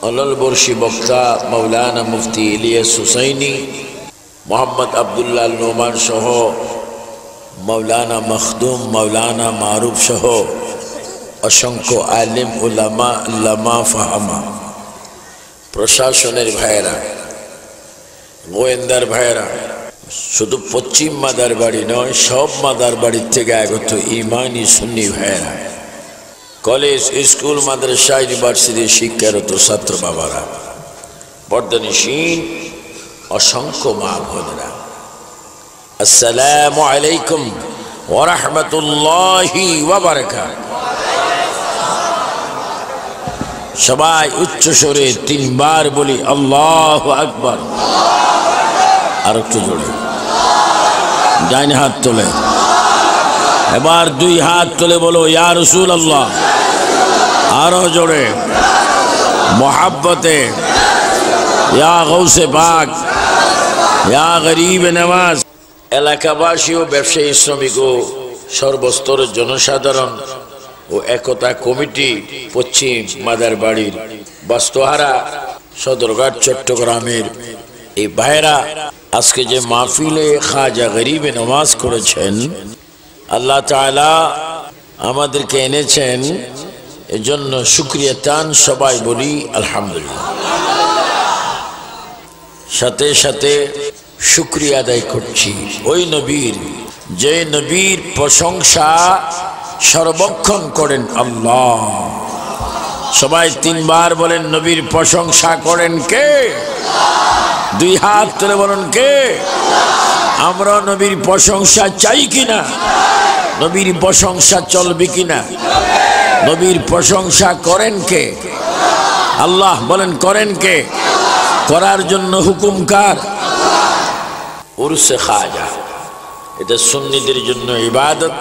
অললবর্ষী বক্তা মৌলানা মুফতি ইলিয়াস হুসাইনি, মোহাম্মদ আবদুল্লাহ নোমান সহ মৌলানা মখদুম, মৌলানা মারুফ সহ অসংখ্য আলিম উলামা, আল্লামা, ফাহামা, প্রশাসনের ভাইয়েরা, গোয়েন্দার ভাইয়েরা, শুধু পশ্চিম মাদার বাড়ি নয়, সব মাদার বাড়ির থেকে আগত ইমানি সুন্নি ভাইয়েরা, কলেজ, স্কুল, মাদ্রাসা, ইউনিভার্সিটির শিক্ষারত ছাত্র বাবারা, বর্ধনীশীন অসংখ্য মা বোনেরা, আসসালামু আলাইকুম ওয়া রাহমাতুল্লাহি ওয়া বারাকাতুহু। সবাই উচ্চ স্বরে তিনবার বলি আল্লাহু আকবার। আর একটু জোরে ডাইন হাত তোলে, এবার দুই হাত তুলে বলো ইয়া রাসূলুল্লাহ। আরো জোরে মোহাব্বতে ইয়া গৌসে পাক, ইয়া গরিব নওয়াজ। এলাকাবাসী ও ব্যবসায়ী, শ্রমিক ও সর্বস্তরের জনসাধারণ ও একতা কমিটি, পশ্চিম মাদার বাড়ির বাস্তহারা সদরঘাট চট্টগ্রামের এই ভাইরা আজকে যে মাহফিলে খাজা গরিবে নওয়াজ করেছেন, আল্লাহ তাআলা আমাদেরকে এনেছেন, এজন্য শুকরিয়া তান সবাই বলি আলহামদুলিল্লাহ। সাথে সাথে শুকরিয়া আদায় করছি ওই নবীর, যে নবীর প্রশংসা সর্বক্ষণ করেন আল্লাহ। সবাই তিনবার বলেন নবীর প্রশংসা করেন কে? দুই হাত তুলে বলেন কে? আমরা নবীর প্রশংসা চাই কিনা? নবীর প্রশংসা চলবে কিনা? নবীর প্রশংসা করেন কে? আল্লাহ বলেন করেন কে? করার জন্য হুকুম কার? উরসে খাজা, এটা সুন্নিদের জন্য ইবাদত,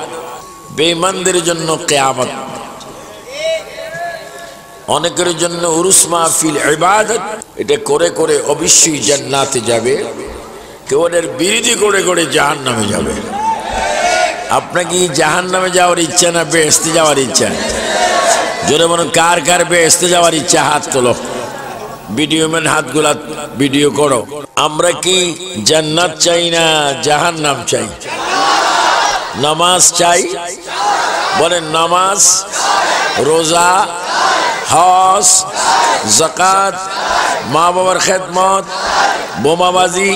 বেঈমানদের জন্য কিয়ামত। অনেকের জন্য উরুস মাহফিল ইবাদত, এটা করে করে অবশ্যই জান্নাতে যাবে, কেউ এর বিরোধী করে করে জাহান্নামে যাবে। আপনার কি জাহান্নামে যাওয়ার ইচ্ছা না বেহেশতে যাওয়ার ইচ্ছা? জোরে বলুন কার কার বেহেশতে যাওয়ার ইচ্ছা? হাত তোলো। ভিডিও ম্যান হাতগুলা ভিডিও করো। আমরা কি জান্নাত চাই না জাহান্নাম চাই? নামাজ চাই, বলেন নামাজ, রোজা, হজ, যাকাত, মা বাবার খেদমত, বোমাবাজি।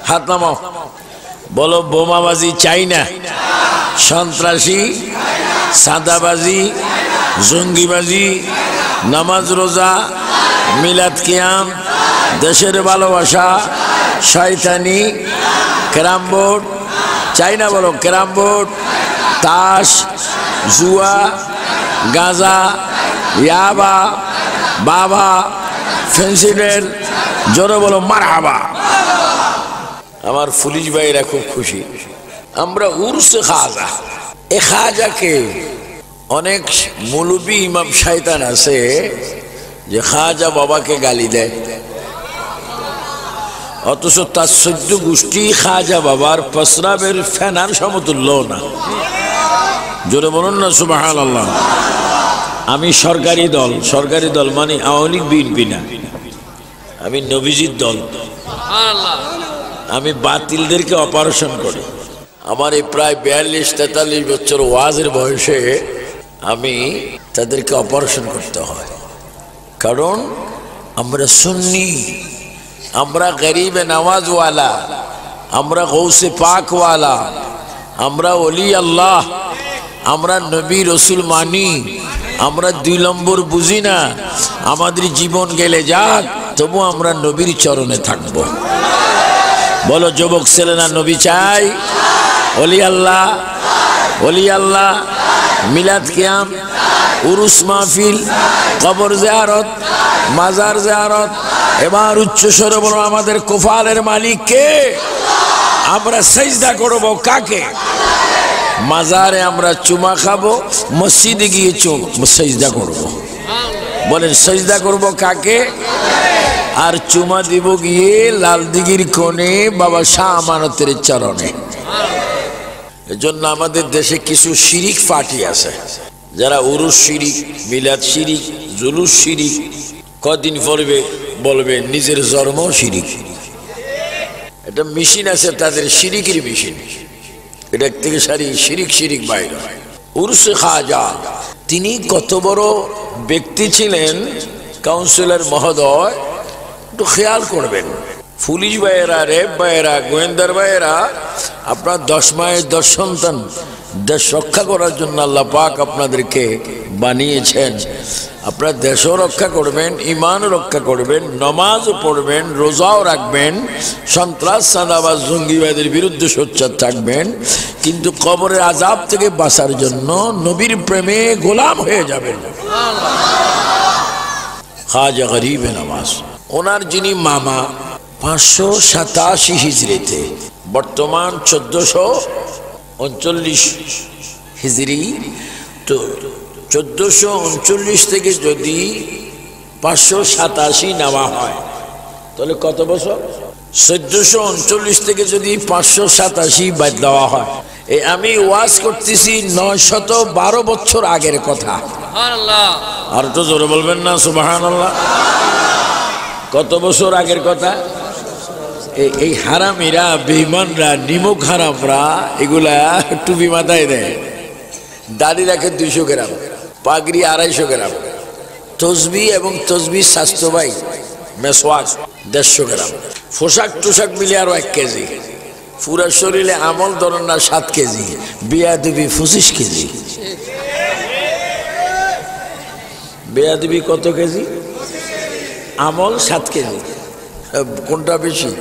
হাত নামাও, বলো বোমাবাজি চাই না, সন্ত্রাসী, সাদাবাজি, জঙ্গিবাজি, নামাজ, রোজা, মিলাদ, কিয়াম, দেশের ভালোবাসা, শয়তানি, ক্যারাম বোর্ড চাই না, বলো ক্যারাম বোর্ড, তাস, জুয়া, গাঁজা, ইয়াবা, বাবা, ফেন্সিডেল। জোরে বলো মারহাবা। আমার পুলিশ ভাইরা খুব খুশি, আমরা উরসে খাজা। এ খাজাকে অনেক মৌলবী ইমাম শয়তান আছে যে খাজা বাবাকে গালি দেয়, অথচ তার 14 গোষ্ঠী খাজা বাবার প্রস্রাবের ফেনার সমতুল্য না। জোরে বলুন না সুবহানাল্লাহ। আমি সরকারি দল মানে আওয়ামী লীগ, বিএনপি না, আমি নবীজির দল। আমি বাতিলদেরকে অপারেশন করি। আমার এই প্রায় 42-43 বছর ওয়াজের বয়সে আমি তাদেরকে অপারেশন করতে হয়, কারণ আমরা সুন্নি, আমরা গরিবে নওয়াজওয়ালা, আমরা গৌসে পাকওয়ালা, আমরা ওলি আল্লাহ, আমরা নবী রসুল মানি, আমরা 2 নম্বর বুঝি না। আমাদের জীবন গেলে যাক, তবু আমরা নবীর চরণে থাকব। বলো যুবক ছেলেরা নবী চাই, ওলি আল্লাহ, ওলি আল্লাহ, মিলাদ, কিয়াম, উরুস মাহফিল, কবর জিয়ারত, মাজার জিয়ারত। এবার উচ্চ স্বরে বলো আমাদের কুফালের মালিক কে? আমরা সিজদা করব কাকে? মাজারে আমরা চুমা খাবো, মসজিদে গিয়ে সিজদা করব। বলেন সিজদা করব কাকে? আর চুমা দিব গিয়ে লাল দিঘির কোণে বাবা শাহ আমানতের চরণে। এজন্য আমাদের দেশে কিছু শিরিক পার্টি আছে, যারা উরুস শিরিক, মিলাদ শিরিক, জুলুস শিরিক, কদিন পড়বে বলবে নিজের জন্ম শিরিক। এটা মেশিন আছে তাদের, শিরিকের মেশিন, এটা থেকে সারি শিরিক শিরিক বাইরে। উরুসে খাজা তিনি কত বড় ব্যক্তি ছিলেন কাউন্সিলর মহোদয়, একটু খেয়াল করবেন। পুলিশ ভাইয়েরা, র্যাব ভাইয়েরা, গোয়েন্দার ভাইয়েরা, আপনার 10 মায়ের 10 সন্তান, দেশ রক্ষা করার জন্য আল্লাহ পাক আপনাদেরকে বানিয়েছেন। আপনার দেশও রক্ষা করবেন, ইমানও রক্ষা করবেন, নমাজও পড়বেন, রোজাও রাখবেন, সন্ত্রাস চাঁদাবাজ জঙ্গিবাদের বিরুদ্ধে সোচ্চার থাকবেন, কিন্তু কবরের আযাব থেকে বাঁচার জন্য নবীর প্রেমে গোলাম হয়ে যাবেন। খাজা গরিব নওয়াজ, ওনার যিনি মামা 587 হিজরিতে, বর্তমান 1439 হিজরি, তো 1439 থেকে যদি 587 নেওয়া হয় তাহলে কত বছর? 1439 থেকে যদি 587 বাদ দেওয়া হয়, এই আমি ওয়াজ করতেছি 912 বছর আগের কথা। আর তো জোরে বলবেন না সুবহানাল্লাহ। কত বছর আগের কথা? এই হারামিরা, বেঈমানরা, নিমক হারামরা এগুলা টুপি মাথায় দেয়, দাড়ি রাখে 200 গ্রাম, পাগড়ি 250 গ্রাম, তসবি এবং তসবি স্বাস্থ্যবাহী মেসওয়াক 150 গ্রাম, পোশাক টোশাক মিলে আরো 1 কেজি, পুরা শরীরে আমল ধরেন না 7 কেজি, বেয়াদবি 25 কেজি। বেয়াদবি কত কেজি? আমল 7 কেজি। কোনটা বেশি?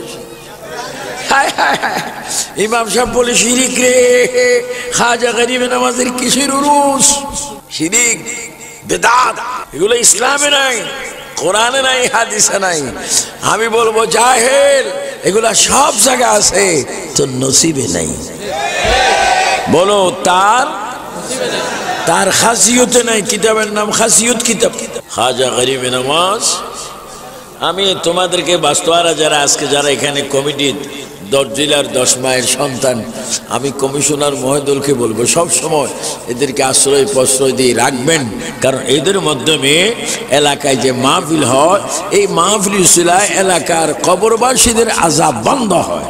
ইমাম সাহেব বলে শিরিক রে, খাজা গরিব নওয়াজের কিসের উরুস? শিরিক বেদাত এগুলো ইসলামে নাই, কোরআনে নাই, হাদিসে নাই। আমি বলবো জাহেল, এগুলা সব জায়গায় আছে, তো নসিবে নাই। বলো তার খাসিয়তে নাই। কিতাবের নাম খাসিয়ত কিতাব, খাজা গরিব নওয়াজ। আমি তোমাদেরকে বাস্তবারা যারা আজকে যারা এখানে কমিটির 10 জেলার 10 মায়ের সন্তান, আমি কমিশনার মহোদয়কে বলবো সব সময় এদেরকে আশ্রয় প্রশ্রয় দিয়ে রাখবেন, কারণ এদের মাধ্যমে এলাকায় যে মাহফিল হয়, এই মাহফিল উসিলায় এলাকার কবরবাসীদের আযাব বন্ধ হয়।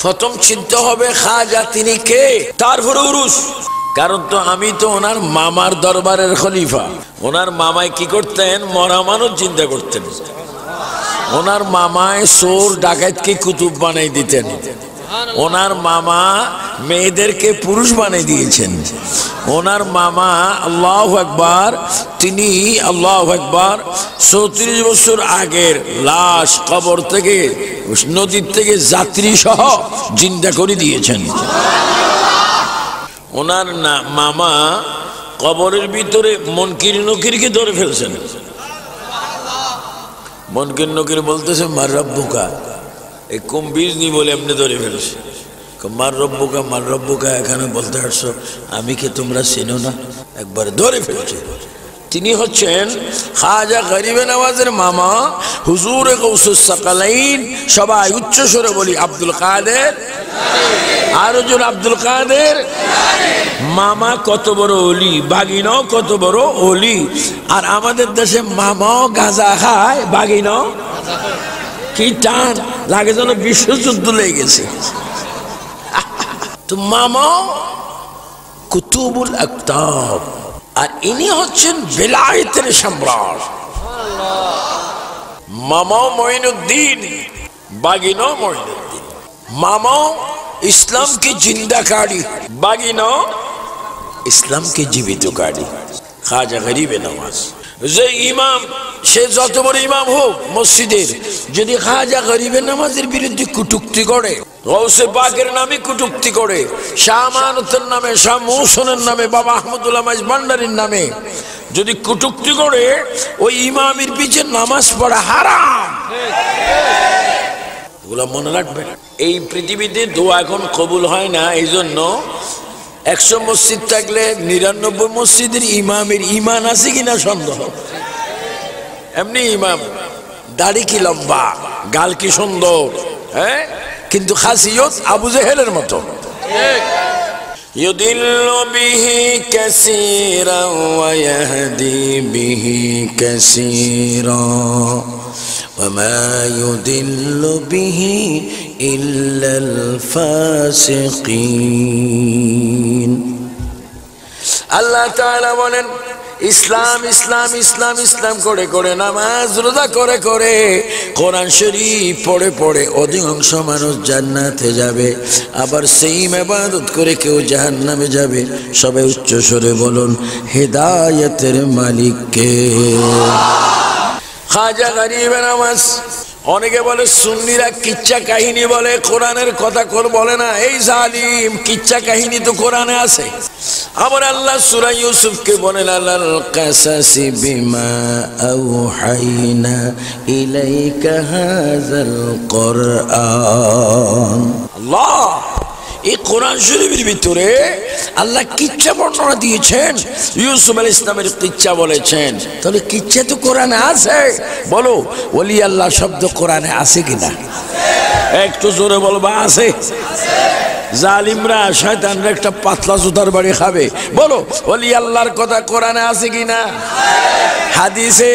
প্রথম চিন্তা হবে খাজা তিনি কে, তারপরে উরুস। কারণ তো আমি তো ওনার মামার দরবারের খলিফা। ওনার মামায় কি করতেন? মরা মানুষ চিন্তা করতেন। ওনার মামায় চোর ডাকাতকে কুতুব বানাই দিতেন। ওনার মামা মেয়েদেরকে পুরুষ বানিয়ে দিয়েছেন। ওনার মামা আল্লাহু আকবার, তিনি আল্লাহু আকবার 34 বছর আগের লাশ কবর থেকে, নদীর থেকে যাত্রী সহ জিন্দা করে দিয়েছেন। ওনার মামা কবরের ভিতরে মনকির নকিরকে ধরে ফেলছেন। মনকির নকির বলতেছে মার রব্বুকা, এই কুম্বিজ নি বলে এমনি ধরে ফেলছে। মার রব্বুকা এখানে বলতে আসছো, আমি কি তোমরা চেনো না? একবার ধরে ফেলছে। তিনি হচ্ছেন খাজা গরিব নওয়াজের মামা, হুজুরে গৌসুস সাকালাইন। সবাই উচ্চ স্বরে বলি আব্দুল কাদের। আর জন আব্দুল কাদের মামা কত বড় ওলি, বাগিনাও কত বড় ওলি। আর আমাদের দেশে মামাও গাঁজা খায়, বাগিনাও কি টান লাগে যেন বিশ্বযুদ্ধ লেগে গেছে। তো মামাও কুতুবুল আকতাব, আর ইনি হচ্ছেন বেলায়েতের সম্রাট। মামাও মঈনুদ্দিন, বাগিনাও মঈনুদ্দিন। মামাও ইসলামকে জিন্দাকারী, বাগিনাও ইসলামকে জীবিতকারী। খাজা গরিব নওয়াজ যে ইমাম, সে যত বড় ইমাম হোক মসজিদের, যদি খাজা গরিব নওয়াজের বিরুদ্ধে কটূক্তি করে, গৌসে পাকের নামে কটূক্তি করে, শাহ আমানতের নামে, শাহ মৌসুনের নামে, বাবা আহমদুল্লাহ মাইজ ভান্ডারীর নামে যদি কটূক্তি করে, ওই ইমামের পিছে নামাজ পড়া হারাম। এগুলো মনে রাখবেন। এই পৃথিবীতে দোয়া এখন কবুল হয় না, এই জন্য 100 মসজিদ থাকলে 99 মসজিদের ইমামের ইমান আছে কিনা সন্দেহ। এমনি ইমাম, দাড়ি কি লম্বা, গাল কি সুন্দর, হ্যাঁ, কিন্তু খাসিয়ত আবু জেহেলের মতো। يضل به كثيرا ويهدي به كثيرا وما يضل به إلا الفاسقين আল্লাহ তাআলা বলেন ইসলাম ইসলাম ইসলাম ইসলাম করে করে নামাজ রোজা করে করে কোরআন শরীফ পড়ে পড়ে অধিকাংশ মানুষ জান্নাতে যাবে, আবার সেই ইবাদত করে কেউ জাহান্নামে যাবে। সবাই উচ্চ স্বরে বলুন হেদায়েতের মালিক কে? খাজা গরিব নওয়াজ। অনেকে বলে সুন্নিরা কিচ্ছা কাহিনী বলে, কোরআনের কথা বলে না। এই জালিম, কিচ্ছা কাহিনী তো কোরআনে আছে। আবার আল্লাহ সূরা ইউসুফকে বলেন আলাল কাসাসি বিমা আওহাইনা ইলাইকা হাযাল কুরআন। আল্লাহ এই কোরআন শরীফের ভিতরে আল্লাহ কিচ্ছা বর্ণনা দিয়েছেন, ইউসুফ আলাইহিস সালামের কিচ্ছা বলেছেন। তাহলে কিচ্ছা তো কোরআনে আছে। বলো ওলি আল্লাহ শব্দ কোরআনে আছে কিনা? একটু জোরে বলবা আছে। জালিমরা শয়তানরা একটা পাতলা জুতার বাড়ি খাবে। বলো ওলি আল্লাহর কথা কোরআনে আছে কিনা? হাদিসে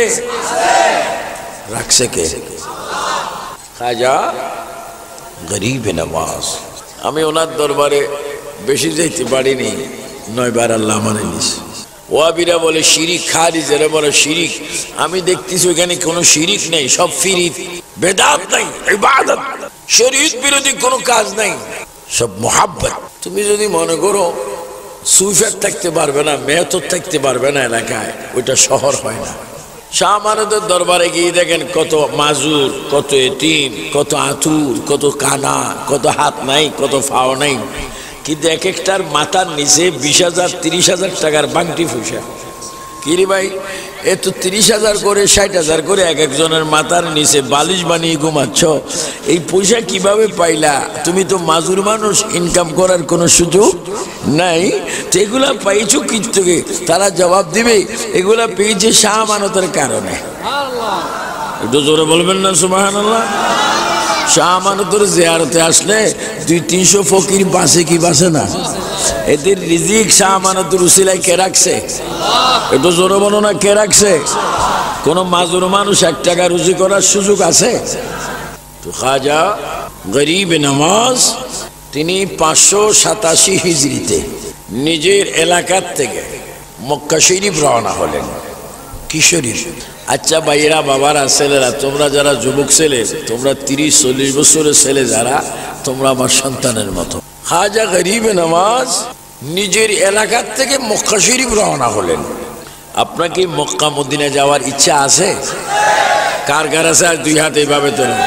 রাখছে কে? খাজা গরিব নওয়াজ। আমি ওনার দরবারে বেশি যাইতে পারিনি, 9 বার আল্লাহ মানে নিস। ওয়াবিরা বলে শিরিক, খারিজেরা বলে শিরিক। আমি দেখতেছি ওখানে কোনো শিরিক নেই, সব ফিরিত, বেদাত নাই, ইবাদত, শরীয়ত বিরোধী কোনো কাজ নাই, সব মোহাব্বত। তুমি যদি মনে করো সুফিয়াত থাকতে পারবে না, মেহতত থাকতে পারবে না এলাকায়, ওইটা শহর হয় না। শাহ আমানতের দরবারে গিয়ে দেখেন কত মাজুর, কত এতিম, কত আতুর, কত কানা, কত হাত নাই, কত ফাও নাই। কিন্তু এক একটার মাথার নিচে 20,000 30,000 টাকার বাংটি পয়সা। কিরে ভাই, এ তো 30,000 করে 60,000 করে এক একজনের মাথার নিচে বালিশ বানিয়ে ঘুমাচ্ছ, এই পয়সা কিভাবে পাইলা? তুমি তো মাজুর মানুষ, ইনকাম করার কোনো সুযোগ নাই, তো এগুলা পাইছো কি থেকে? তারা জবাব দিবে এগুলা পেয়েছে শাহ আমানতের কারণে। একটু জোরে বলবেন না সুবহানাল্লাহ। শাহ আমানতের জিয়ারতে আসলে 200-300 ফকির বাসে কি বাসে না? এদের রিজিক শাহ আমানতের উসিলায় কে রাখছে? একটু জোরে বলো না, কে রাখছে? কোন মাজুর মানুষ 1 টাকা রুজি করার সুযোগ আছে? তো খাজা গরিব নওয়াজ তিনি 587 হিজরিতে নিজের এলাকার থেকে মক্কা শরীফ রওনা হলেন। কি শরীফ? আচ্ছা ভাইয়েরা, বাবারা, ছেলেরা, তোমরা যারা যুবক ছেলে, তোমরা 30-40 বছরের ছেলে যারা, তোমরা আমার সন্তানের মতো। খাজা গরিব নওয়াজ নিজের এলাকার থেকে মক্কা শরীফ রওনা হলেন। আপনার কি মক্কা মদিনা যাওয়ার ইচ্ছা আছে? কার কার আছে? আর 2 হাত এইভাবে তোলেন।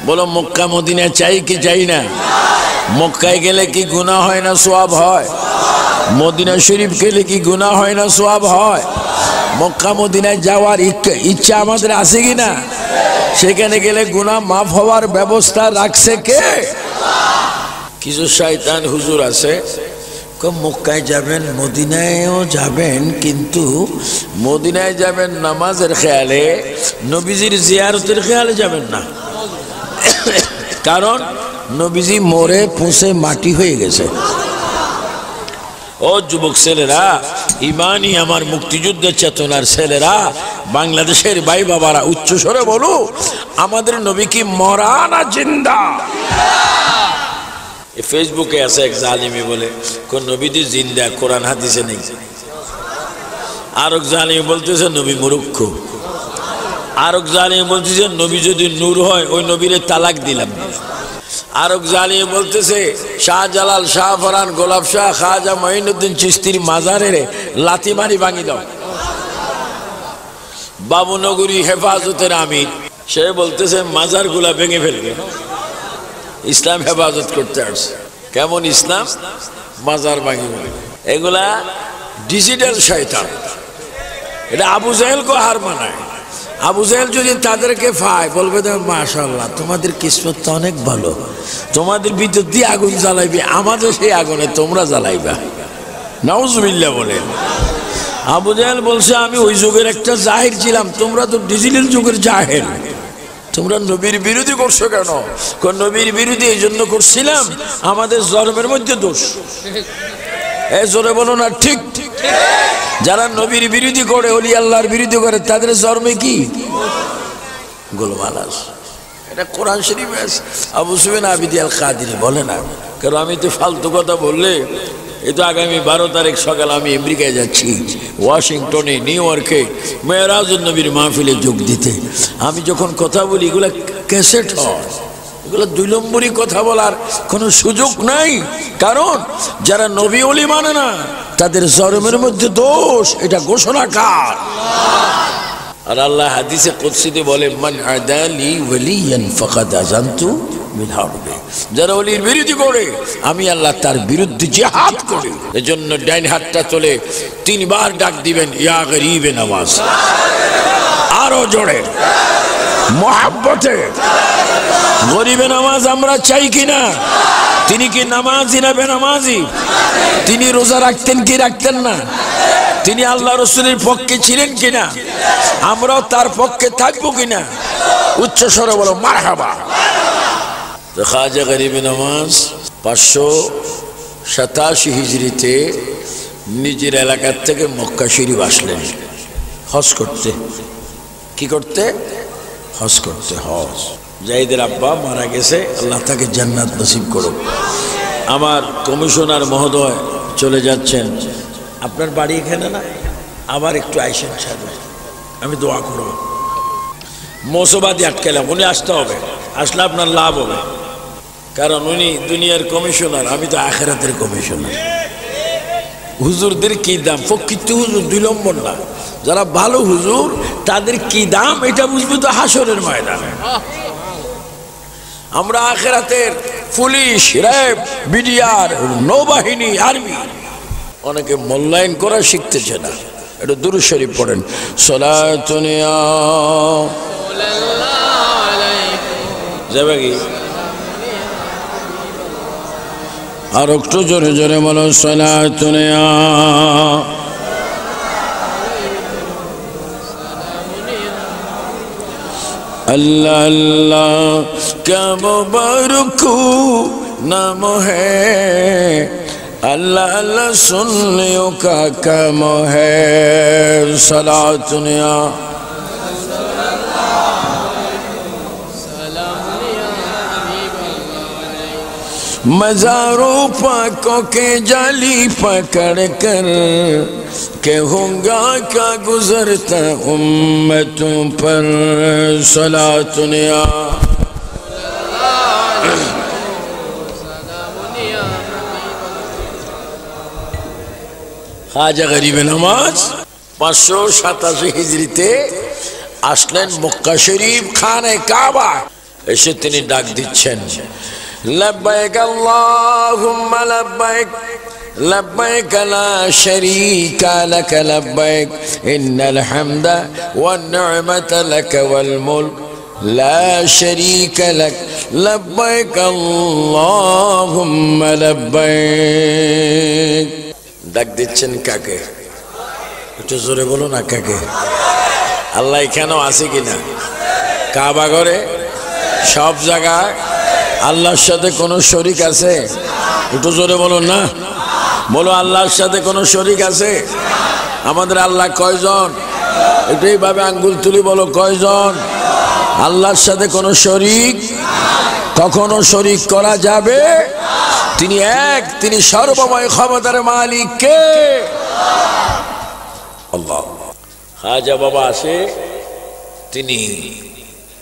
বলো মক্কা মদিনা চাই কি চাই না? মক্কায় গেলে কি গুনাহ হয় না সওয়াব হয়? মদিনা শরীফ গেলে কি গুনাহ হয় না সওয়াব হয়? মক্কা মদিনায় যাওয়ার ইচ্ছা আমাদের আছে কিনা? সেখানে গেলে গুনাহ মাফ হওয়ার ব্যবস্থা রাখছে কে? কিছু শয়তান হুজুর আছে, মক্কায় যাবেন, মদিনায়ও যাবেন, কিন্তু মদিনায় যাবেন নামাজের খেয়ালে, নবীজির জিয়ারতের খেয়ালে যাবেন না। কারণ নবীজি মরে পুষে মাটি হয়ে গেছে। ও যুবক ছেলেরা, ইমানি আমার মুক্তিযুদ্ধের চেতনার ছেলেরা, বাংলাদেশের ভাই বাবারা, উচ্চ স্বরে বলো আমাদের নবী কি মরা না জিন্দা? ফেসবুকে আছে এক জালিমি বলে কোন নবীদের জিন্দা, কোরআন হাদিসে নেই। আর এক জালিমি বলতেছে নবী মূর্খ। আর এক জালিমি বলতেছে নবী যদি নূর হয় ওই নবীরে তালাক দিলাম। আর এক জালিমি বলতেছে শাহজালাল, শাহ ফরান, গোলাপ শাহ, খাজা মঈনুদ্দিন চিশতির মাজারে লাথি মারি ভাঙি দাও। বাবুনগরী হেফাজতের আমির সে বলতেছে মাজারগুলা ভেঙে ফেলবে। ইসলাম হেফাজত করতে আসছে। কেমন ইসলাম? মাজার ভাঙিবে। এগুলা ডিজিটাল শয়তান। এটা আবু জাহেলকে হার মানায়। আবু জাহেল যদি তাদেরকে পায় বলবে মাশাআল্লাহ তোমাদের কিসমত তো অনেক ভালো, তোমাদের ভিতর দিয়ে আগুন জ্বালাইবে, আমাদের সেই আগুনে তোমরা জ্বালাইবা। নাউজুবিল্লাহ বলেন। আবু জাহেল বলছে আমি ওই যুগের একটা জাহির ছিলাম, তোমরা তো ডিজিটাল যুগের জাহেল, তোমরা নবীর বিরোধী করছো কেন? নবীর বিরোধী এই জন্য করছিলাম আমাদের জন্মের মধ্যে দোষ। এ জোরে বলো না ঠিক। যারা নবীর বিরোধী করে, ওলি আল্লাহর বিরোধী করে, তাদের জন্মে কি গোলমাল। এটা কোরআন শরীফ আবু সুফিয়ান আবিদি আল কাদিরি বলে না। কারণ আমি তো ফালতু কথা বললে, এই তো আগামী 12 তারিখ সকাল আমি আমেরিকায় যাচ্ছি, ওয়াশিংটনে, নিউ ইয়র্কে মেরাজুন নবীর মাহফিলে যোগ দিতে। আমি যখন কথা বলি এগুলা ক্যাসেট হয়, এগুলো 2 নম্বরই কথা বলার কোনো সুযোগ নাই। কারণ যারা নবী ওলি মানে না, তাদের জন্মের মধ্যে দোষ, এটা ঘোষণাকার। আর আল্লাহ হাদিসে কুদসিতে বলে, মান আদালি ওয়ালিয়ান ফাকাদ আযানতু বিল হারব। যারা ওলির বিরোধী করে, আমি আল্লাহ তার বিরুদ্ধে জিহাদ করি। এজন্য ডাইন হাতটা চলে 3 বার ডাক দিবেন, ইয়া গরিবে নামাজ। আরো জোরে মোহাব্বতে। গরিবে নামাজ আমরা চাই কিনা? তিনি কি নামাজি না বেনামাজি? তিনি রোজা রাখতেন কি রাখতেন না? তিনি আল্লাহ রসুলের পক্ষে ছিলেন কিনা? আমরাও তার পক্ষে থাকবো কিনা? উচ্চ স্বরে বলো মারহাবা। তো খাজা গরিবে নামাজ 587 হিজরিতে নিজের এলাকার থেকে মক্কা শরীফ আসলেন হজ করতে। কি করতে? হজ করতে। হজ। জাহিদের আব্বা মারা গেছে, আল্লাহ তাকে জান্নাত নসিব করুক। আমার কমিশনার মহোদয় চলে যাচ্ছেন। আপনার বাড়ি এখানে না? আবার একটু আইসেন সাহেব, আমি দোয়া করব। মৌসুবাদী আটকালাম, উনি আসতে হবে, আসলে আপনার লাভ হবে। কারণ উনি দুনিয়ার কমিশনার, আমি তো আখিরাতের কমিশনার। হুজুরদের কি দাম? প্রকৃত হুজুর 2 নম্বর না। যারা ভালো হুজুর তাদের কি দাম এটা বুঝবো তো হাসরের ময়দানে। আমরা আখিরাতের পুলিশ, র্যাব, বিডিআর, নৌবাহিনী, আর্মি অনেকে মূল্যায়ন করা শিখতেছে না। এটা দুরূদ শরীফ পড়েন, সালাতুন ইয়া যাবে কি? আর একটু জোরে জোরে বলো, সালাতুন ইয়া अल्लाह अल्लाह क्या मुबारक नाम है, अल्लाह अल्लाह सुनने का काम है। सलातुन या मज़ारों पाकों के जाली पकड़ कर कहूँगा क्या गुजरता उम्मतों पर। सलातुन या খাজা গরিবে নামাজ 587 হিজরিতে আসলেন মক্কা শরীফ, খানে কাবা। এসে তিনি ডাক দিচ্ছেন, লব্বাইক আল্লাহুম্মা লব্বাইক লব্বাইক লা শারীকা লাক লব্বাইক ইন্নাল হামদা ওয়ান নি'মাতা লাক ওয়াল মুলক লা শারীকা লাক লব্বাইক আল্লাহুম্মা লব্বাইক। ডাক দিচ্ছেন কাকে? একটু জোরে বলো না কাকে? আল্লাহ এখানেও আছে কিনা? কাবা ঘরে, সব জায়গায় আল্লাহর সাথে কোনো শরীক আছে? একটু জোরে বলো না। বলো, আল্লাহর সাথে কোনো শরীক আছে? আমাদের আল্লাহ কয়জন? একটু এইভাবে আঙ্গুল তুলি বলো, কয়জন? আল্লাহর সাথে কোনো শরীক কখনো শরীক করা যাবে? তিনি এক, তিনি সর্বময় ক্ষমতার মালিক। কে? আল্লাহ। খাজা বাবা আসে, তিনি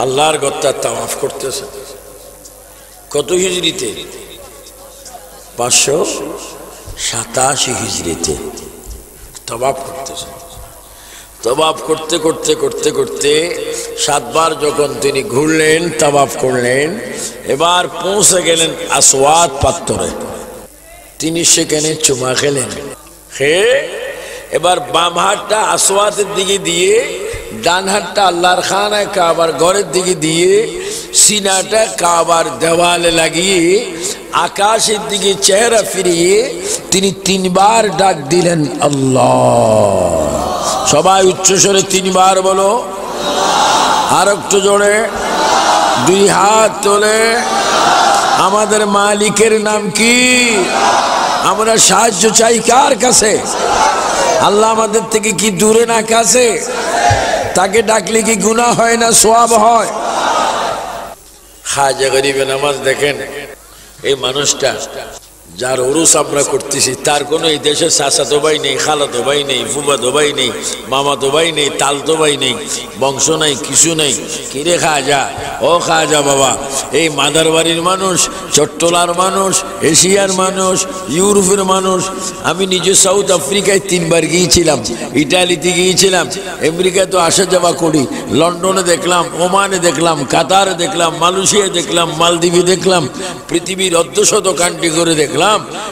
আল্লাহর গত্তার তাওয়াফ করতেছেন। কত হিজরিতে? 587 হিজরিতে তাওয়াফ করতেছেন। তাওয়াফ করতে করতে করতে করতে 7 বার যখন তিনি ঘুরলেন, তাওয়াফ করলেন, এবার পৌঁছে গেলেন আসওয়াদ পাত্তরে। তিনি সেখানে চুমা খেলেন। এবার বাম হাতটা আসওয়াদের দিকে দিয়ে, ডান হাতটা আল্লাহর খানায় কাবার ঘরের দিকে দিয়ে, সিনাটা কাবার দেওয়ালে লাগিয়ে আকাশের দিকে চেহারা ফিরিয়ে তিনি 3 বার ডাক দিলেন, আল্লাহ। সবাই উচ্চস্বরে 3 বার বলো। আর একটু জোরে, 2 হাত তোলে। আমাদের মালিকের নাম কি? আমরা সাহায্য চাই কার কাছে? আল্লাহ আমাদের থেকে কি দূরে না কাছে? তাকে ডাকলে কি গুনাহ হয় না সওয়াব হয়? খাজা গরিবে নামাজ দেখেন, এই মানুষটা যার উরুস আমরা করতেছি তার কোনো এই দেশে চাচাতো ভাই নেই, খালাতো ভাই নেই, ফুফাতো ভাই নেই, মামাতো ভাই নেই, তালতো ভাই নেই, বংশ নাই, কিছু নেই। কিরে খাজা, ও খাজা বাবা, এই মাদার বাড়ির মানুষ, চট্টলার মানুষ, এশিয়ার মানুষ, ইউরোপের মানুষ। আমি নিজে সাউথ আফ্রিকায় 3 বার গিয়েছিলাম, ইটালিতে গিয়েছিলাম, আমেরিকায় তো আসা যাওয়া করি, লন্ডনে দেখলাম, ওমানে দেখলাম, কাতারে দেখলাম, মালয়েশিয়া দেখলাম, মালদ্বীপে দেখলাম, পৃথিবীর অর্ধশত কান্ট্রি করে দেখলাম।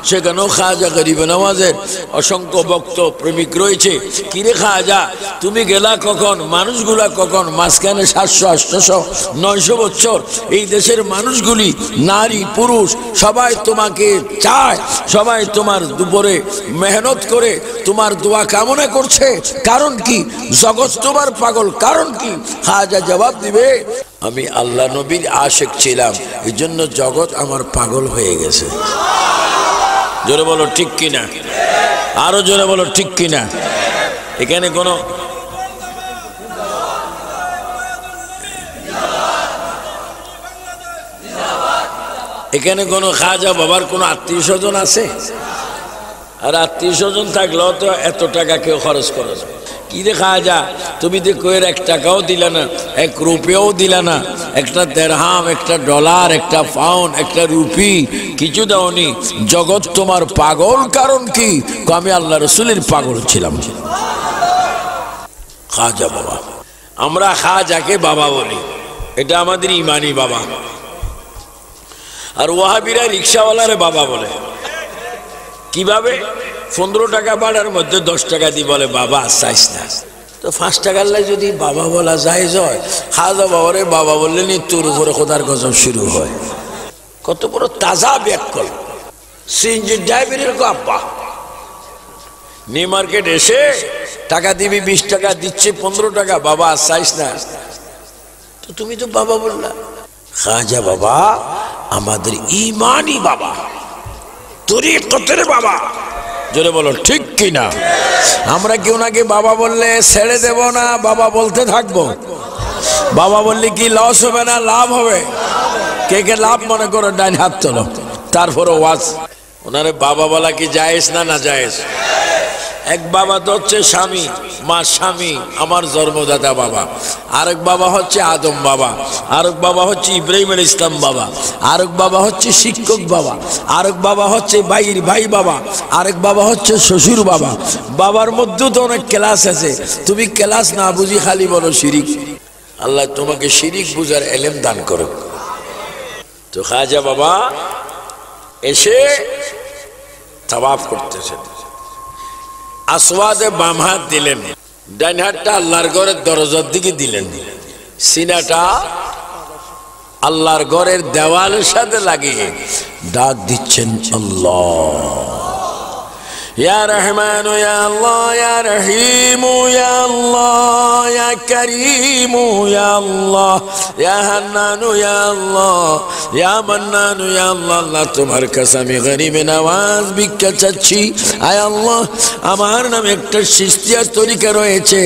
সেখানেও খাজা গরিবে নওয়াজের অসংখ্য ভক্ত প্রেমিক রয়েছে। কিরে খাজা, তুমি গেলা কখন? মানুষগুলা কখন? মাঝখানে 700, 800, 900 বছর এই দেশের মানুষগুলি, নারী পুরুষ সবাই তোমাকে চায়, সবাই তোমার দুপুরে মেহনত করে তোমার দোয়া কামনা করছে। কারণ কি? জগৎ তোমার পাগল। কারণ কি? খাজা জবাব দিবে, আমি আল্লাহ নবীর আশিক ছিলাম, এই জন্য জগৎ আমার পাগল হয়ে গেছে। জোরে বলো ঠিক কিনা, আরো জোরে বলো ঠিক কিনা। এখানে কোনো খাজা বাবার কোনো আত্মীয় স্বজন আছে? আর আত্মীয় স্বজন থাকলেও তো এত টাকা কেউ খরচ করে না। কি রে খাজা, তুমি দেখো এর 1 টাকাও দিলা না, 1 রুপিয়াও দিলা না, একটা দেরহাম, একটা ডলার, একটা পাউন্ড, একটা রুপি কিছু দাওনি। জগৎ তোমার পাগল। কারণ কি? আমি আল্লাহ রসুলের পাগল ছিলাম। খাজা বাবা, আমরা খাজাকে বাবা বলি, এটা আমাদের ইমানি বাবা। আর ওয়াহাবিরা রিক্সাওয়ালারে বাবা বলে। কিভাবে? 15 টাকা ভাড়ার মধ্যে 10 টাকা দিয়ে বলে বাবা চাইস না। তো 5 টাকার লাই যদি বাবা বলা যায়, খাজা বাবারে বাবা বললেনি তোর উপরে খোদার গজব শুরু হয়। কত বড় তাজা ব্যাকল। সিএনজি ড্রাইভারের আব্বা নিউ মার্কেট এসে টাকা দিবি, 20 টাকা দিচ্ছে, 15 টাকা, বাবা চাইস না। তো তুমি তো বাবা বললা। খাজা বাবা আমাদের ইমানি বাবা, তরিকতের বাবা। জোরে বলো ঠিক কিনা। আমরা কেউ নাকি বাবা বললে ছেড়ে দেব না, বাবা বলতে থাকবো। বাবা বললে কি লস হবে না লাভ হবে? কে কে লাভ মনে করো ডাইন হাত তোলো। তারপরে ওয়াজ। ওনারে বাবা বলা কি জায়েজ না না জায়েজ? এক বাবা তো হচ্ছে স্বামী, মা স্বামী, আমার জন্মদাতা বাবা। আরেক বাবা হচ্ছে আদম বাবা, আরেক বাবা হচ্ছে ইব্রাহিম আলাইহিস সালাম বাবা, আরেক বাবা হচ্ছে শিক্ষক বাবা, আরেক বাবা হচ্ছে ভাইয়ের ভাই বাবা, আরেক বাবা হচ্ছে শ্বশুর বাবা। বাবার মধ্যেও তো অনেক ক্লাস আছে। তুমি ক্লাস না বুঝি খালি বলো শিরিক। আল্লাহ তোমাকে শিরিক বুঝার এলেম দান করুক। তো খাজা বাবা এসে তাওয়াফ করতেছেন, আসওয়াদে বাম হাত দিলেন, ডান হাতটা আল্লাহর ঘরের দরজার দিকে দিলেন, সিনাটা আল্লাহর ঘরের দেওয়ালের সাথে লাগিয়ে ডাক দিচ্ছেন আল্লাহ, ইয়া রহমান ইয়া আল্লাহ, ইয়া রহিম ইয়া আল্লাহ, ইয়া করিম ইয়া আল্লাহ, ইয়া হান্নান ইয়া আল্লাহ, ইয়া মান্নান ইয়া আল্লাহ। আল্লাহ তোমার কাছে আমি গরিবে নওয়াজ ভিক্ষা চাচ্ছি। আয় আল্লাহ, আমার নামে একটা সিস্তিয়ার তরিকা রয়েছে।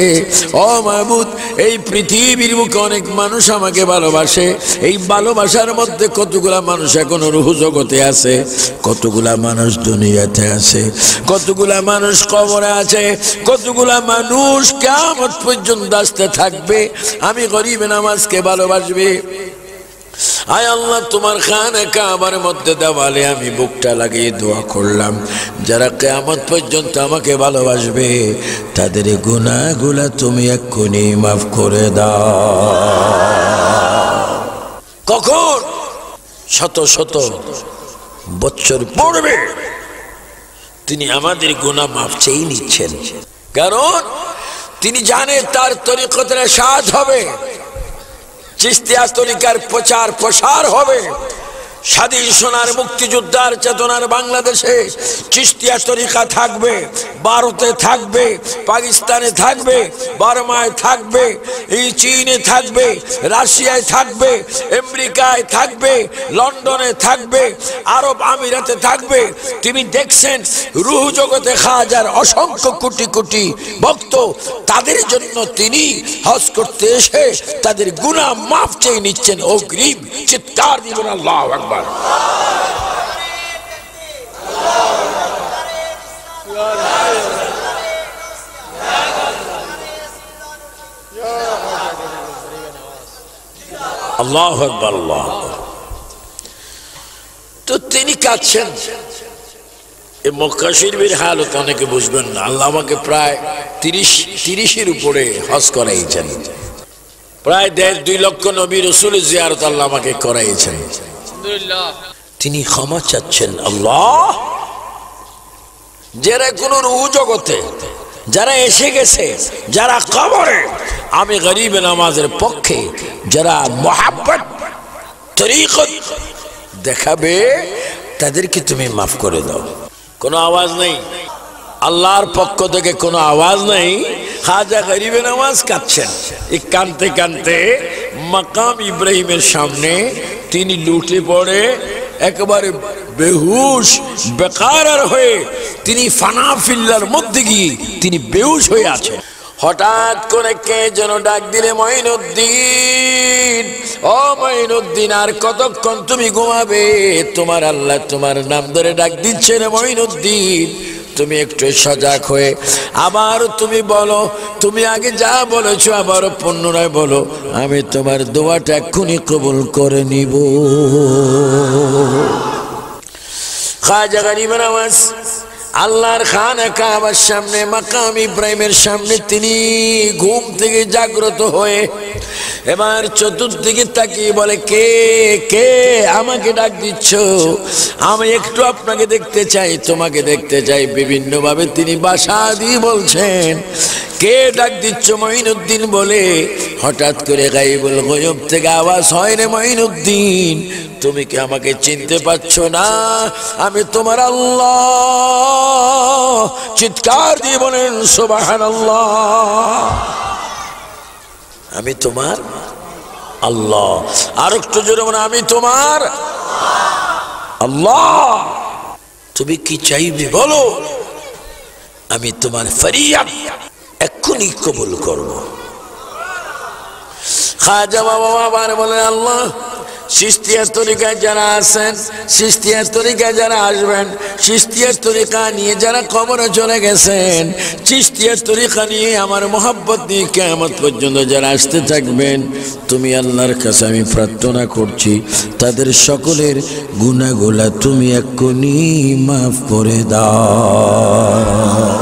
ও মাহবুদ, এই পৃথিবীর বুকে অনেক মানুষ আমাকে ভালোবাসে। এই ভালোবাসার মধ্যে কতগুলা মানুষ এখনো রূহ জগতে আছে, কতগুলা মানুষ দুনিয়াতে আছে, কতগুলা মানুষ কবরে আছে, কতগুলা মানুষ কিয়ামত পর্যন্ত আসতে থাকবে। আমি গরিবে নামাজকে ভালোবাসবে। আয় আল্লাহ, তোমার খানে কাবার মধ্যে দেওয়ালে আমি বুকটা লাগিয়ে দোয়া করলাম, যারা কিয়ামত পর্যন্ত আমাকে ভালোবাসবে তাদের গুনাহগুলা তুমি এক্ষুনি মাফ করে দাও। কখন? শত শত বছর পড়বে তিনি আমাদের গুনাহ মাফ চেয়ে নিচ্ছেন। কারণ তিনি জানেন তার তরিকতের সাজ হবে, চিশতিয়া তরিকার প্রচার প্রসার হবে। স্বাধীন সোনার মুক্তিযোদ্ধার চেতনার বাংলাদেশে চিশতিয়া তরিকা থাকবে, ভারতে থাকবে, পাকিস্তানে থাকবে, বার্মায় থাকবে, এই চীনে থাকবে, রাশিয়ায় থাকবে, আমেরিকায় থাকবে, লন্ডনে থাকবে, আরব আমিরাতে থাকবে। তিনি দেখছেন রূহ জগতে খাজার অসংখ্য কোটি কোটি ভক্ত, তাদের জন্য তিনি হজ করতে এসে তাদের গুনাহ মাফ চেয়ে নিচ্ছেন। ও গরিব, চিৎকার দিবেন আল্লাহু আকবার। আল্লাহু আকবার, আল্লাহু আকবার। তো তিনি কাঁদছেন। এই মক্কা শরীফের হালত অনেকে বুঝবেন না। আল্লাহ আমাকে প্রায় 30-এর উপরে হজ করাইছেন, প্রায় 1.5-2 লক্ষ নবী রাসূলের জিয়ারত আল্লাহ আমাকে করাইছেন। তিনি ক্ষমা চাচ্ছেন। আল্লাহ, যারা কোন রূহ জগতে, যারা এসে গেছে, যারা কবরে, আমি গরিব নামাজের পক্ষে যারা মোহাব্বত তরিকত দেখাবে, তাদেরকে তুমি মাফ করে দাও। কোনো আওয়াজ নেই, আল্লাহর পক্ষ থেকে কোনো আওয়াজ নেই। খাজা গরিবে নামাজ কাঁদছেন। এই কানতে কানতে মাকাম ইব্রাহিমের সামনে তিনি লুটে পড়ে একেবারে বেহুশ বেকারার হয়ে তিনি ফানা ফিল্লার মধ্যে গিয়ে তিনি বেহুশ হয়ে আছেন। হঠাৎ করে কে যেন ডাক দিলে, মঈনুদ্দিন, ও মঈনুদ্দিন, আর কতক্ষণ তুমি ঘুমাবে? তোমার আল্লাহ তোমার নাম ধরে ডাক দিচ্ছে রে মঈনুদ্দিন, তুমি একটু সজাগ হয়ে আবার তুমি বলো, তুমি আগে যা বলেছো আবার পুনরায় বলো, আমি তোমার দোয়াটা এক্ষুনি কবুল করে নিব। খাজা গরিব নামাজ আল্লাহর খানা কাবার সামনে মাকাম ইব্রাহিমের সামনে তিনি ঘুম থেকে জাগ্রত হয়ে এবার চতুর্দিকে তাকিয়ে বলে, কে কে আমাকে ডাক দিচ্ছ? আমি একটু আপনাকে দেখতে চাই, তোমাকে দেখতে চাই। বিভিন্ন ভাবে তিনি ভাষা দিয়ে বলছেন, কে ডাক দিচ্ছ? মঈনুদ্দিন বলে। হঠাৎ করে গায়েবুল গয়ব থেকে আওয়াজ হয়, রে মঈনুদ্দিন, তুমি কি আমাকে চিনতে পারছো না? আমি তোমার আল্লাহ। চিৎকার দিয়ে বলেন সুবহানাল্লাহ। আমি তোমার আল্লাহ। আর একটু জোরে বলেন, আমি তোমার আল্লাহ। তুমি কি চাইবে বলো, আমি তোমার ফরিয়াদ এক্ষুনি কবুল করব। খাজা বাবা আবার বলেন, আল্লাহ, চিশতিয়া তরিকায় যারা আছেন, চিশতিয়া তরিকায় যারা আসবেন, চিশতিয়া তরিকা নিয়ে যারা কবরে চলে গেছেন, চিশতিয়া তরিকা নিয়ে আমার মোহাব্বত নিয়ে কিয়ামত পর্যন্ত যারা আসতে থাকবেন, তুমি আল্লাহর কাছে আমি প্রার্থনা করছি তাদের সকলের গুনাহগুলো তুমি এক্ষুনি মাফ করে দাও।